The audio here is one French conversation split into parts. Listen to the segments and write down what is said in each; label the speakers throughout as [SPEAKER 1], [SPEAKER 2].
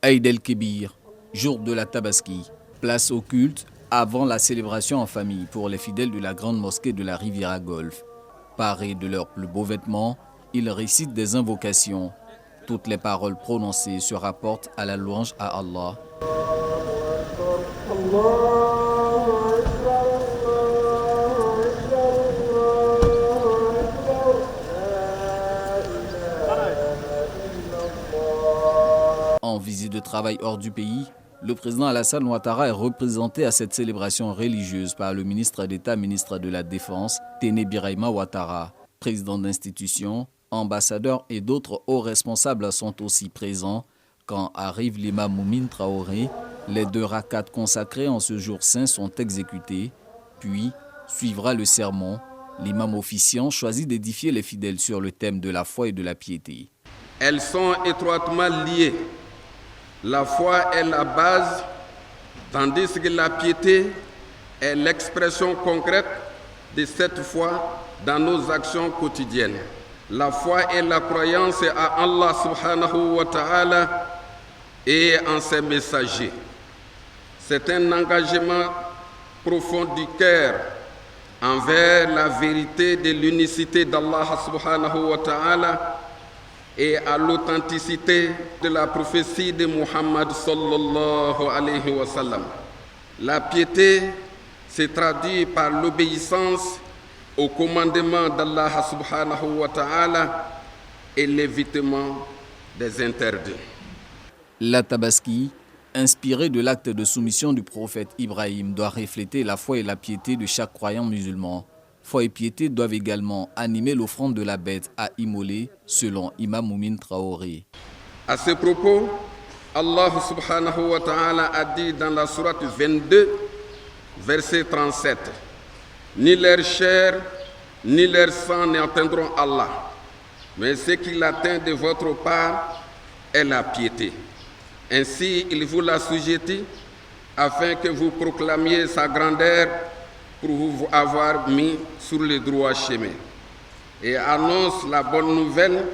[SPEAKER 1] Aïd el-Kébir, jour de la Tabaski, place au culte avant la célébration en famille pour les fidèles de la grande mosquée de la Riviera Golfe. Parés de leurs plus beaux vêtements, ils récitent des invocations. Toutes les paroles prononcées se rapportent à la louange à Allah. En visite de travail hors du pays, le président Alassane Ouattara est représenté à cette célébration religieuse par le ministre d'État, ministre de la Défense, Téné Birahima Ouattara. Président d'institution, ambassadeurs et d'autres hauts responsables sont aussi présents. Quand arrive l'imam Moumine Traoré, les 2 rakats consacrés en ce jour saint sont exécutés. Puis suivra le sermon. L'imam officiant choisit d'édifier les fidèles sur le thème de la foi et de la piété.
[SPEAKER 2] Elles sont étroitement liées. La foi est la base, tandis que la piété est l'expression concrète de cette foi dans nos actions quotidiennes. La foi est la croyance à Allah subhanahu wa ta'ala et en ses messagers. C'est un engagement profond du cœur envers la vérité de l'unicité d'Allah subhanahu wa ta'ala et à l'authenticité de la prophétie de Muhammad sallallahu alayhi wa sallam. La piété se traduit par l'obéissance au commandement d'Allah subhanahu wa ta'ala et l'évitement des interdits.
[SPEAKER 1] La Tabaski, inspirée de l'acte de soumission du prophète Ibrahim, doit refléter la foi et la piété de chaque croyant musulman. Foi et piété doivent également animer l'offrande de la bête à immoler, selon Imam Moumine Traoré.
[SPEAKER 2] À ce propos, Allah subhanahu wa ta'ala a dit dans la sourate 22, verset 37, « Ni leur chair, ni leur sang n'atteindront Allah, mais ce qu'il atteint de votre part est la piété. Ainsi, il vous l'a assujetti, afin que vous proclamiez sa grandeur, pour vous avoir mis sur le droit chemin, et annonce la bonne nouvelle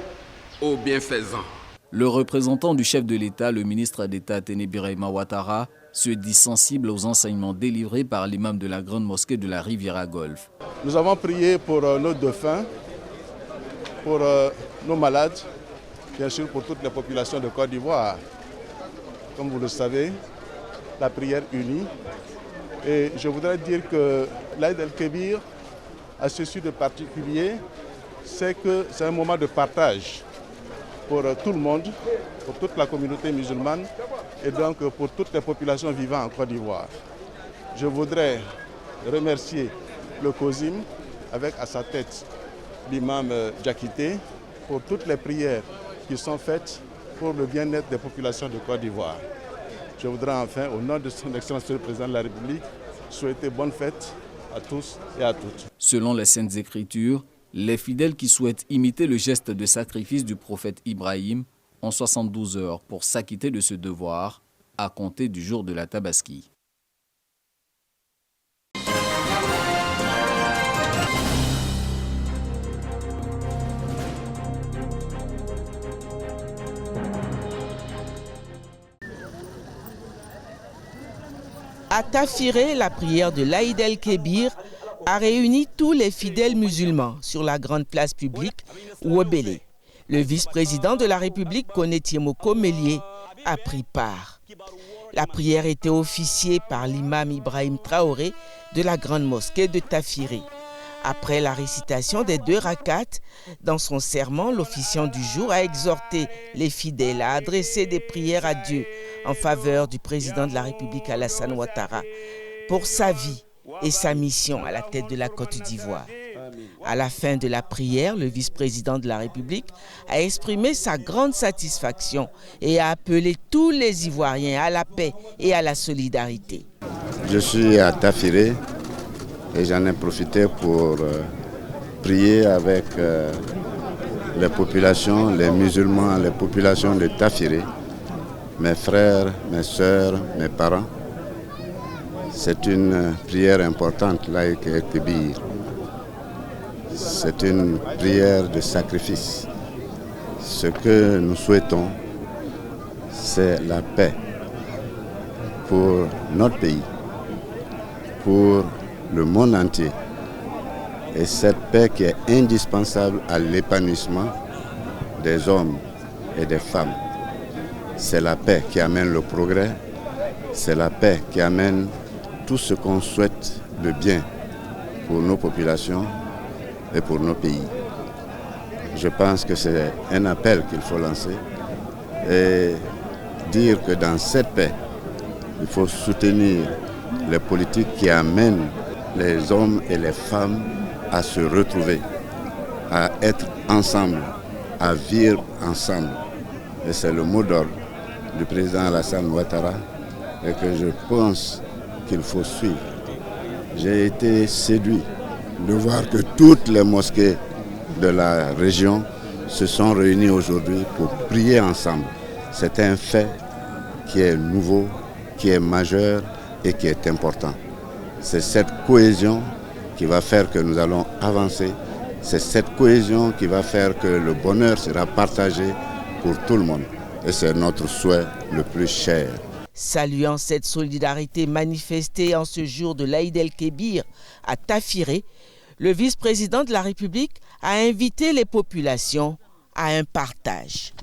[SPEAKER 2] aux bienfaisants. »
[SPEAKER 1] Le représentant du chef de l'État, le ministre d'État Téné Birahima Ouattara, se dit sensible aux enseignements délivrés par l'imam de la grande mosquée de la Riviera Golfe.
[SPEAKER 3] Nous avons prié pour nos défunts, pour nos malades, bien sûr pour toute la population de Côte d'Ivoire. Comme vous le savez, la prière unie. Et je voudrais dire que l'Aïd el-Kébir a ceci de particulier, c'est que c'est un moment de partage pour tout le monde, pour toute la communauté musulmane et donc pour toutes les populations vivant en Côte d'Ivoire. Je voudrais remercier le COSIM avec à sa tête l'imam Diakité pour toutes les prières qui sont faites pour le bien-être des populations de Côte d'Ivoire. Je voudrais enfin, au nom de son Excellence le Président de la République, souhaiter bonne fête à tous et à toutes.
[SPEAKER 1] Selon les Saintes Écritures, les fidèles qui souhaitent imiter le geste de sacrifice du prophète Ibrahim ont 72 heures pour s'acquitter de ce devoir à compter du jour de la Tabaski.
[SPEAKER 4] À Tafiré, la prière de l'Aïd el-Kébir a réuni tous les fidèles musulmans sur la grande place publique Ouébélé. Le vice-président de la République, Koné Tiemoko Mélié, a pris part. La prière était officiée par l'imam Ibrahim Traoré de la grande mosquée de Tafiré. Après la récitation des 2 rakats, dans son sermon, l'officiant du jour a exhorté les fidèles à adresser des prières à Dieu en faveur du président de la République Alassane Ouattara pour sa vie et sa mission à la tête de la Côte d'Ivoire. À la fin de la prière, le vice-président de la République a exprimé sa grande satisfaction et a appelé tous les Ivoiriens à la paix et à la solidarité.
[SPEAKER 5] Je suis à Tafiré et j'en ai profité pour prier avec les populations, les musulmans, les populations de Tafiré, mes frères, mes sœurs, mes parents. C'est une prière importante, l'Aïd el-Kébir. C'est une prière de sacrifice. Ce que nous souhaitons, c'est la paix pour notre pays, pour le monde entier. Et cette paix qui est indispensable à l'épanouissement des hommes et des femmes. C'est la paix qui amène le progrès, c'est la paix qui amène tout ce qu'on souhaite de bien pour nos populations et pour nos pays. Je pense que c'est un appel qu'il faut lancer et dire que dans cette paix, il faut soutenir les politiques qui amènent les hommes et les femmes à se retrouver, à être ensemble, à vivre ensemble. Et c'est le mot d'ordre du président Alassane Ouattara et que je pense qu'il faut suivre. J'ai été séduit de voir que toutes les mosquées de la région se sont réunies aujourd'hui pour prier ensemble. C'est un fait qui est nouveau, qui est majeur et qui est important. C'est cette cohésion qui va faire que nous allons avancer. C'est cette cohésion qui va faire que le bonheur sera partagé pour tout le monde. Et c'est notre souhait le plus cher.
[SPEAKER 4] Saluant cette solidarité manifestée en ce jour de l'Aïd el-Kébir à Tafiré, le vice-président de la République a invité les populations à un partage.